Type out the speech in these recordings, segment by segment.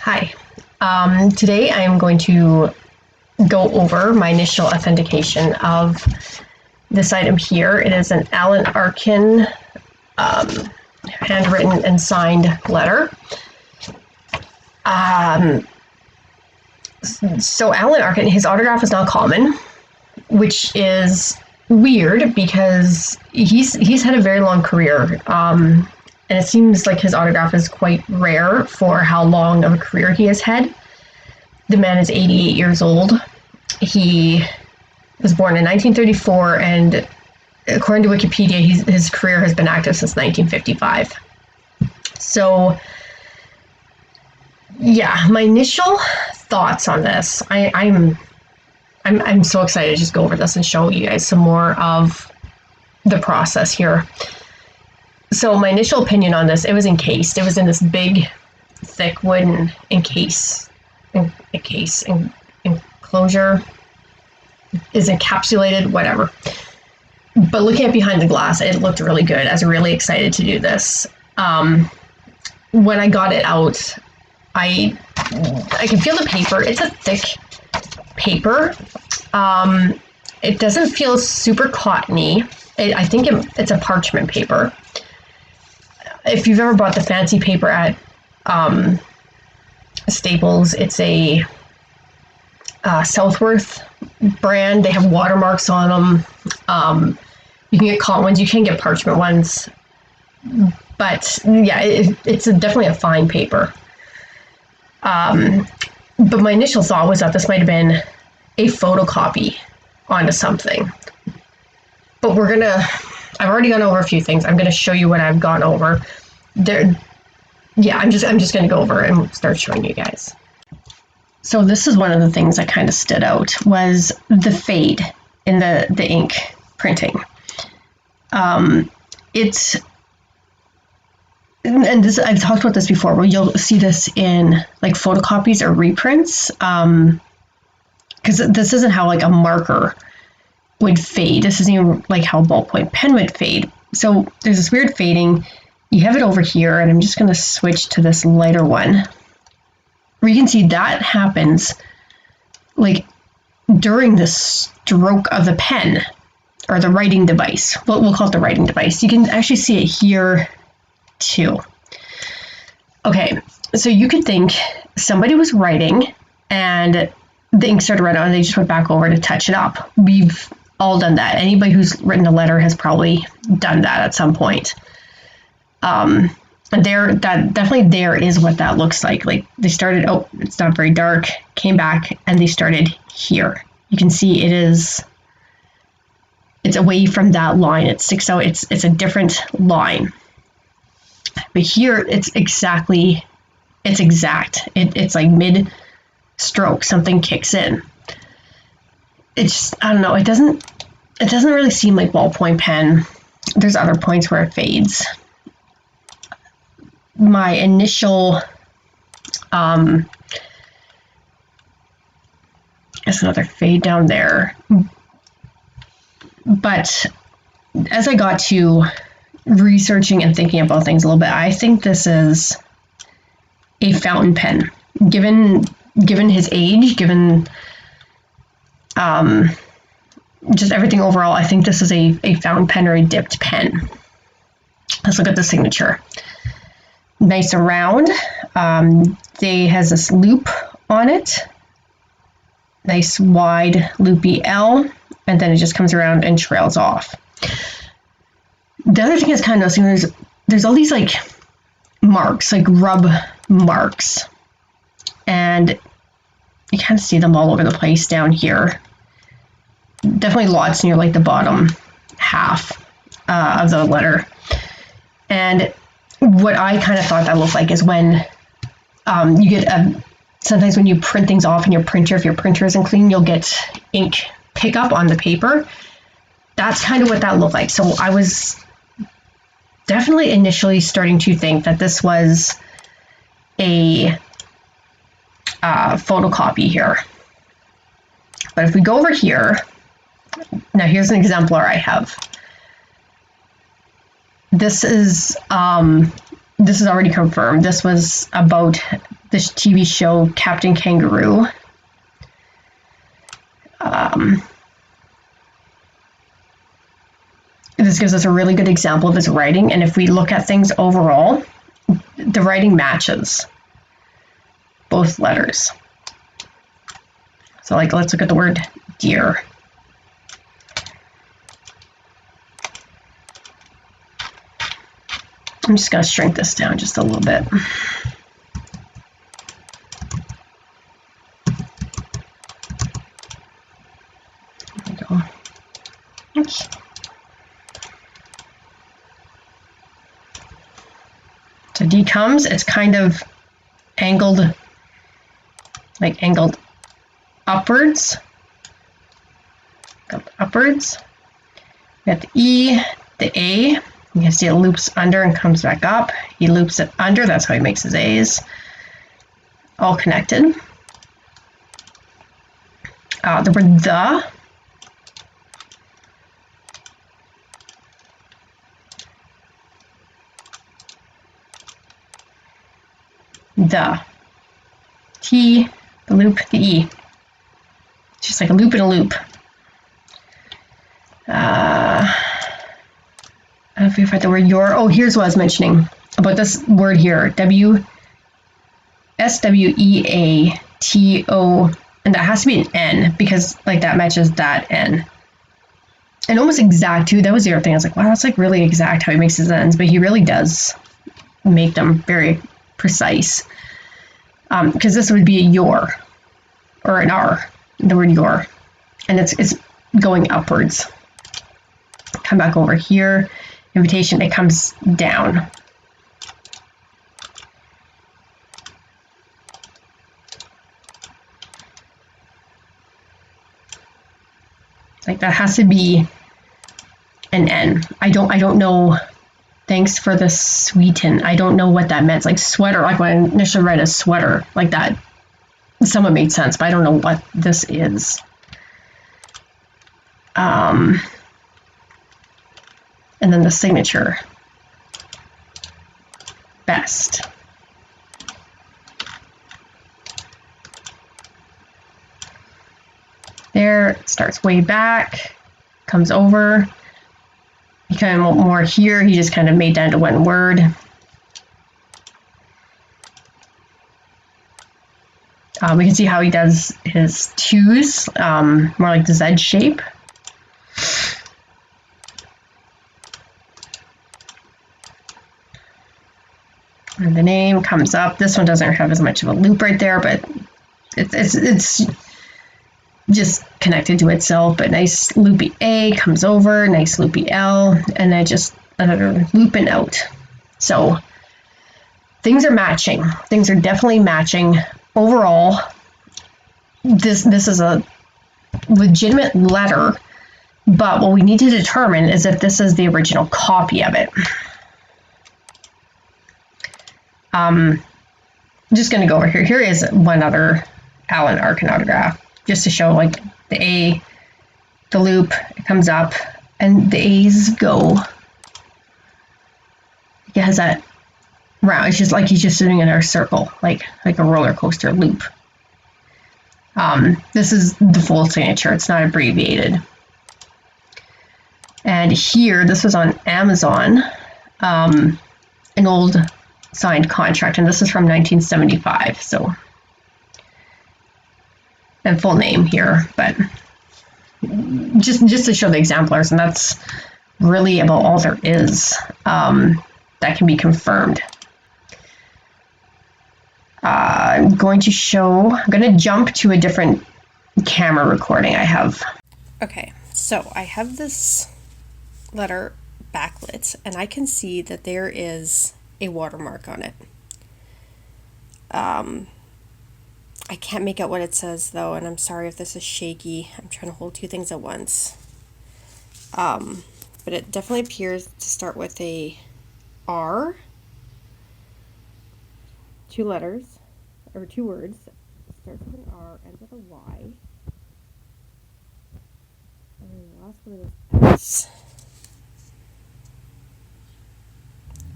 Hi. Today I am going to go over my initial authentication of this item here. It is an Arkin handwritten and signed letter. So Arkin, his autograph is not common, which is weird because he's had a very long career. And it seems like his autograph is quite rare for how long of a career he has had. The man is 88 years old. He was born in 1934, and according to Wikipedia, his career has been active since 1955. So, yeah, my initial thoughts on this, I'm so excited to just go over this and show you guys some more of the process here. So my initial opinion on this, it was encased. It was in this big, thick wooden enclosure. Is encapsulated, whatever. But looking at behind the glass, it looked really good. I was really excited to do this. When I got it out, I can feel the paper. It's a thick paper. It doesn't feel super cottony. I think it's a parchment paper. If you've ever bought the fancy paper at Staples, it's a Southworth brand. They have watermarks on them. You can get cotton ones. You can get parchment ones. But yeah, it's definitely a fine paper. But my initial thought was that this might have been a photocopy onto something. But I've already gone over a few things. I'm going to show you what I've gone over. I'm just going to go over and start showing you guys. So this is one of the things that kind of stood out was the fade in the ink printing. I've talked about this before, where you'll see this in like photocopies or reprints, because this isn't how like a marker would fade. This isn't even like how a ballpoint pen would fade. So there's this weird fading. You have it over here, and I'm just going to switch to this lighter one, where you can see that happens like during the stroke of the pen or the writing device. We'll call it the writing device. You can actually see it here too. Okay, so you could think somebody was writing and the ink started running out and they just went back over to touch it up. We've all done that. Anybody who's written a letter has probably done that at some point. There is what that looks like. Like they started, it's not very dark, came back, and they started here. You can see it's away from that line. It sticks out. It's a different line. But here it's exact. It's like mid stroke, something kicks in. I don't know, it doesn't really seem like ballpoint pen. There's other points where it fades. My initial there's another fade down there. But as I got to researching and thinking about things a little bit, I think this is a fountain pen. Given his age, given just everything overall, I think this is a fountain pen or a dipped pen. Let's look at the signature. Nice and round. They has this loop on it. Nice wide loopy L, and then it just comes around and trails off. The other thing is kind of noticing there's all these like marks, like rub marks, and you kind of see them all over the place down here. Definitely lots near like the bottom half of the letter. And what I kind of thought that looked like is when you get sometimes when you print things off in your printer, if your printer isn't clean, you'll get ink pickup on the paper. That's kind of what that looked like. So I was definitely initially starting to think that this was a photocopy here. But if we go over here, now here's an exemplar I have. This is already confirmed. This was about this TV show Captain Kangaroo. This gives us a really good example of his writing, and if we look at things overall, the writing matches both letters. So like, let's look at the word deer. I'm just going to shrink this down just a little bit. There we go. Oops. So D comes, it's kind of angled, like angled upwards. Upwards. We got the E, the A. You can see it loops under and comes back up. He loops it under, that's how he makes his A's. All connected. The word the. The. T, the loop, the E. It's just like a loop in a loop. I don't know if you've heard the word your. Oh, here's what I was mentioning about this word here. SWEATO, and that has to be an N because like that matches that N. And almost exact too. That was the other thing. I was like, wow, that's like really exact how he makes his N's, but he really does make them very precise. Because this would be a your or an R, the word your, and it's going upwards. Come back over here. Invitation, it comes down. Like that has to be an N. I don't know. Thanks for the sweeten. I don't know what that meant. Like sweater, like when I initially read a sweater, like that somewhat made sense, but I don't know what this is. And then the signature. Best. There, it starts way back, comes over. You kind of want more here. He just kind of made that into one word. We can see how he does his twos, more like the Z shape. And the name comes up. This one doesn't have as much of a loop right there, but it's just connected to itself. But nice loopy A comes over, nice loopy L, and then just another looping out. So things are matching. Things are definitely matching. Overall, this is a legitimate letter, but what we need to determine is if this is the original copy of it. I'm just going to go over here. Here is one other Alan Arkin autograph, just to show like the A, the loop, it comes up, and the A's go. It has that round. It's just like he's just sitting in a circle, like a roller coaster loop. This is the full signature. It's not abbreviated. And here, this was on Amazon, an old signed contract, and this is from 1975. So, and full name here, but just to show the exemplars, and that's really about all there is that can be confirmed. I'm going to jump to a different camera recording I have. Okay, so I have this letter backlit, and I can see that there is a watermark on it. I can't make out what it says though, and I'm sorry if this is shaky. I'm trying to hold two things at once. But it definitely appears to start with a R, two letters, or two words. It starts with an R, ends with a Y. And then the last word is S.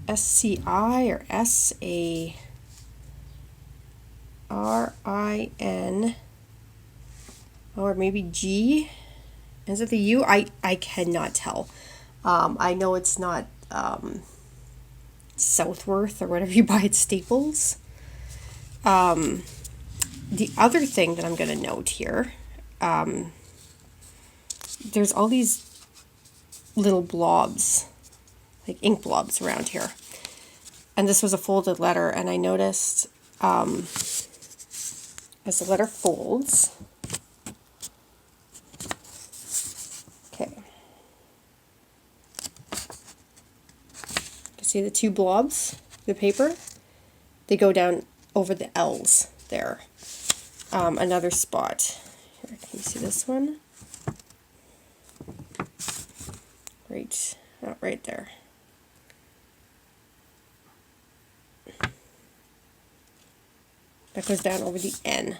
SCI or SA. R-I-N, or maybe G. Is it the U? I cannot tell. I know it's not Southworth or whatever you buy at Staples. The other thing that I'm going to note here, there's all these little blobs, like ink blobs around here. And this was a folded letter, and I noticed as the letter folds, okay, you see the two blobs, the paper, they go down over the L's there. Another spot. Here, can you see this one? Right, right there. That goes down over the N.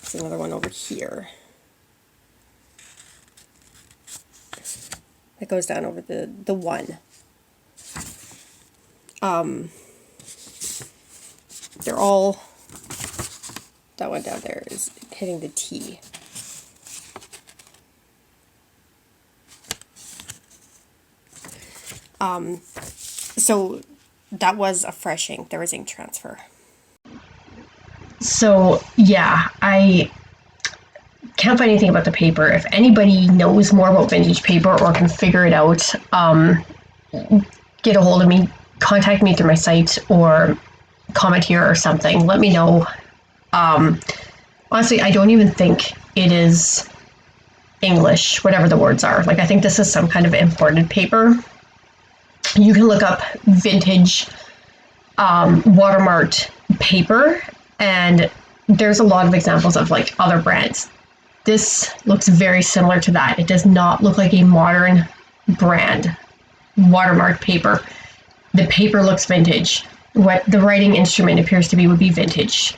There's another one over here. That goes down over the 1. They're all, that one down there is hitting the T. So that was a fresh ink. There was ink transfer. So yeah, I can't find anything about the paper. If anybody knows more about vintage paper or can figure it out, get a hold of me, contact me through my site or comment here or something. Let me know. Honestly, I don't even think it is English, whatever the words are. Like, I think this is some kind of imported paper. You can look up vintage watermarked paper, and there's a lot of examples of like other brands. This looks very similar to that. It does not look like a modern brand watermarked paper. The paper looks vintage. What the writing instrument appears to be would be vintage.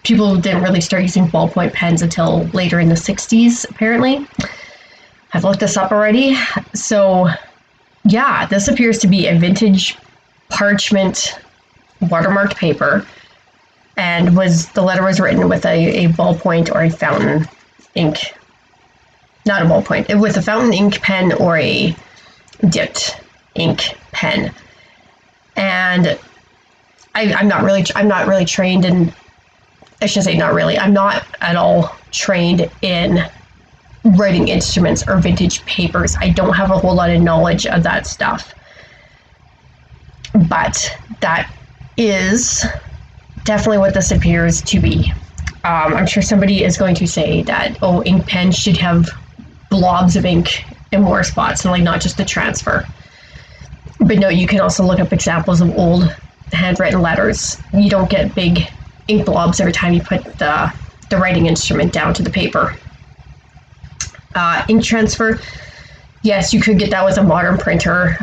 People didn't really start using ballpoint pens until later in the 60s, apparently. I've looked this up already. So yeah, this appears to be a vintage parchment watermarked paper, and the letter was written with a ballpoint or a fountain ink, not a ballpoint, with a fountain ink pen or a dipped ink pen. And I'm not really trained in, I should say not really, I'm not at all trained in writing instruments or vintage papers. I don't have a whole lot of knowledge of that stuff. But that is definitely what this appears to be. I'm sure somebody is going to say that, oh, ink pens should have blobs of ink in more spots and like not just the transfer. But no, you can also look up examples of old handwritten letters. You don't get big ink blobs every time you put the writing instrument down to the paper. Ink transfer, yes, you could get that with a modern printer,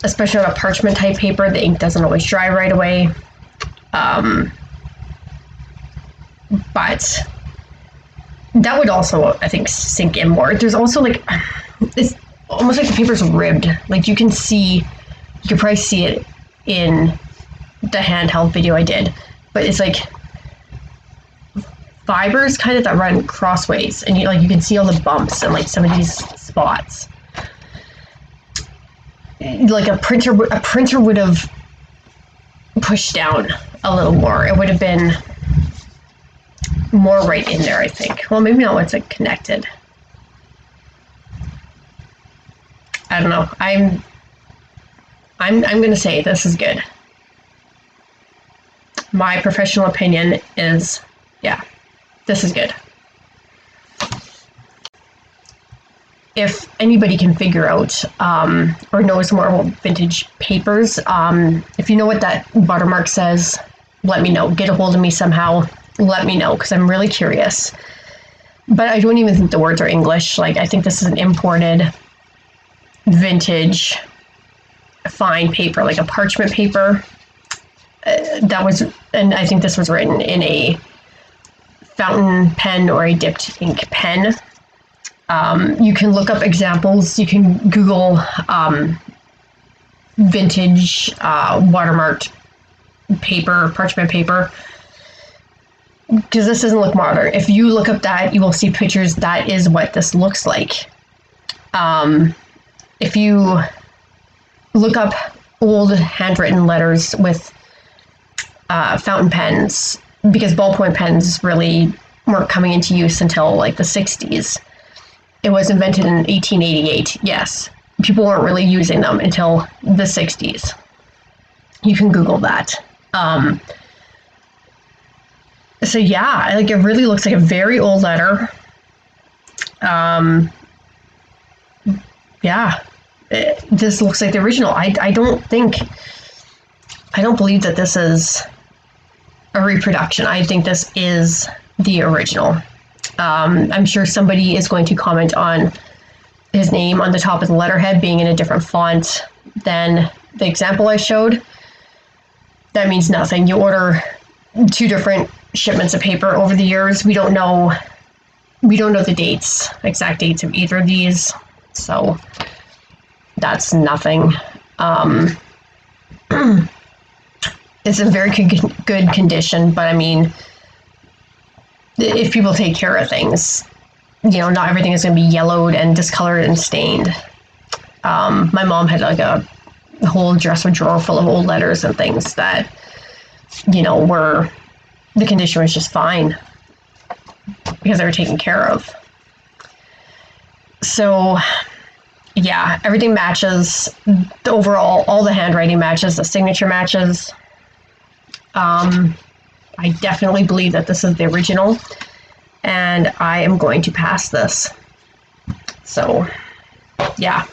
especially on a parchment type paper. The ink doesn't always dry right away. But that would also, I think, sink in more. There's also like, it's almost like the paper's ribbed. Like you can probably see it in the handheld video I did, but it's like fibers kind of that run crossways, and you can see all the bumps and like some of these spots. Like a printer would have pushed down a little more. It would have been more right in there, I think. Well, maybe not once it connected. I don't know. I'm gonna say this is good. My professional opinion is, yeah, this is good. If anybody can figure out or knows more about vintage papers, if you know what that watermark says, let me know. Get a hold of me somehow. Let me know, because I'm really curious. But I don't even think the words are English. Like, I think this is an imported vintage fine paper, like a parchment paper. And I think this was written in a fountain pen or a dipped ink pen. You can look up examples. You can Google vintage watermarked paper, parchment paper, because this doesn't look modern. If you look up that, you will see pictures. That is what this looks like. If you look up old handwritten letters with fountain pens, because ballpoint pens really weren't coming into use until like the 60s. It was invented in 1888, yes. People weren't really using them until the 60s. You can Google that. So yeah, like it really looks like a very old letter. Yeah, this looks like the original. I don't believe that this is a reproduction. I think this is the original. I'm sure somebody is going to comment on his name on the top of the letterhead being in a different font than the example I showed. That means nothing. You order 2 different shipments of paper over the years. We don't know the dates, exact dates of either of these, so that's nothing. It's in very good condition, but I mean, if people take care of things, not everything is going to be yellowed and discolored and stained. My mom had like a whole dresser drawer full of old letters and things that, were, the condition was just fine because they were taken care of. So yeah, everything matches. The overall, all the handwriting matches, the signature matches. I definitely believe that this is the original, and I am going to pass this. So yeah.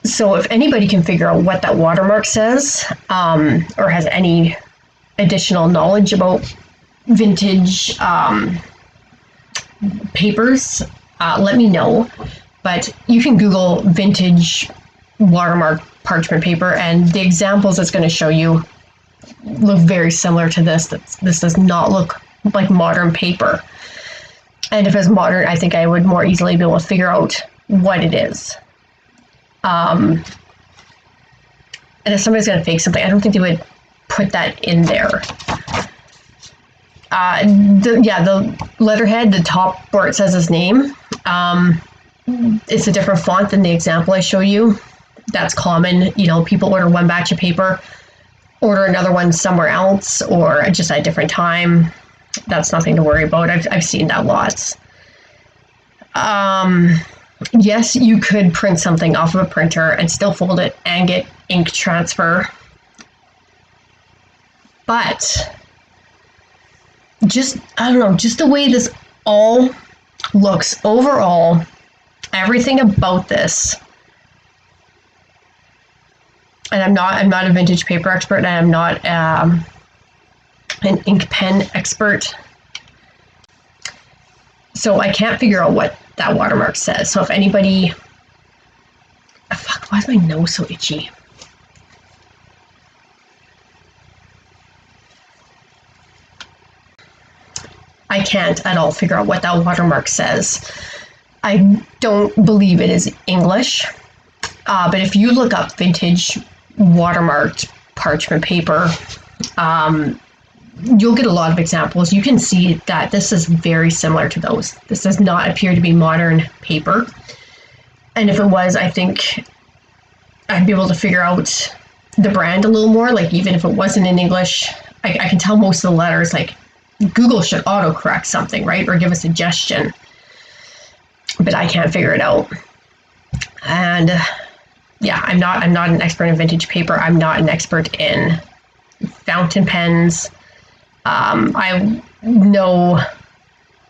So if anybody can figure out what that watermark says, or has any additional knowledge about vintage papers, let me know. But you can Google vintage watermark parchment paper, and the examples it's going to show you look very similar to this. This does not look like modern paper. And if it's modern, I think I would more easily be able to figure out what it is. And if somebody's going to fake something, I don't think they would put that in there. The letterhead, the top where it says his name, it's a different font than the example I show you. That's common. People order one batch of paper, order another one somewhere else, or just at a different time. That's nothing to worry about. I've seen that lots. Yes, you could print something off of a printer and still fold it and get ink transfer. But just the way this all looks overall, everything about this, and I'm not a vintage paper expert, and I'm not an ink pen expert, so I can't figure out what that watermark says. So if anybody, why is my nose so itchy? I can't at all figure out what that watermark says. I don't believe it is English, but if you look up vintage watermarked parchment paper, you'll get a lot of examples. You can see that this is very similar to those. This does not appear to be modern paper. And if it was, I think I'd be able to figure out the brand a little more. Like, even if it wasn't in English, I can tell most of the letters. Like, Google should autocorrect something, right? Or give a suggestion. But I can't figure it out. And yeah, I'm not an expert in vintage paper. I'm not an expert in fountain pens. I know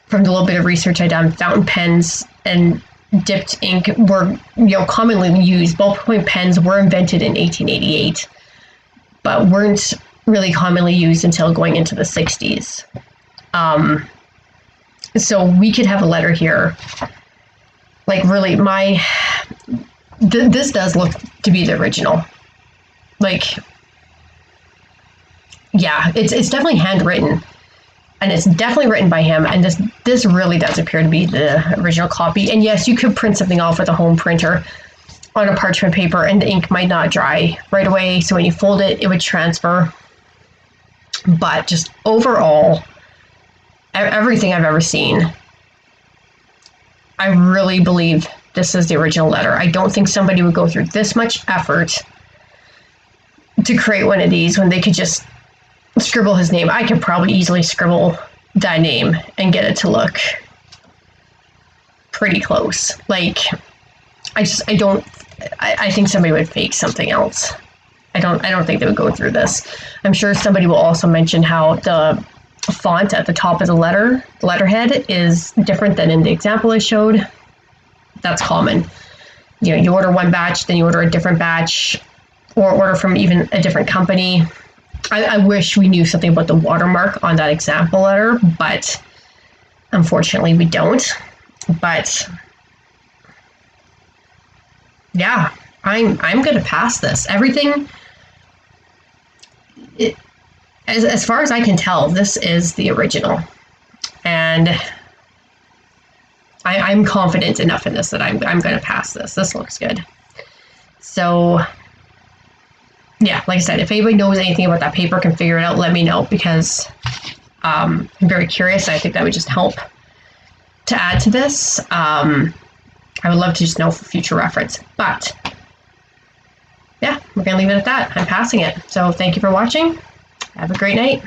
from the little bit of research I've done, fountain pens and dipped ink were, commonly used. Ballpoint pens were invented in 1888, but weren't really commonly used until going into the 60s. So we could have a letter here. Like, really, this does look to be the original. Like, yeah, it's definitely handwritten, and it's definitely written by him, and this really does appear to be the original copy. And yes, you could print something off with a home printer, on a parchment paper, and the ink might not dry right away. So when you fold it, it would transfer. But just overall, everything I've ever seen, I really believe this is the original letter. I don't think somebody would go through this much effort to create one of these when they could just scribble his name. I could probably easily scribble that name and get it to look pretty close. Like, I think somebody would fake something else. I don't think they would go through this. I'm sure somebody will also mention how the font at the top of the letterhead is different than in the example I showed. That's common. You know, you order one batch, then you order a different batch, or order from even a different company. I wish we knew something about the watermark on that example letter, but unfortunately we don't. But yeah, I'm gonna pass this. Everything, as far as I can tell, this is the original, and I'm confident enough in this that I'm gonna pass this. This looks good. So yeah, like I said, if anybody knows anything about that paper, can figure it out, let me know, because I'm very curious. I think that would just help to add to this. I would love to just know for future reference. But yeah, we're gonna leave it at that. I'm passing it. So thank you for watching. Have a great night.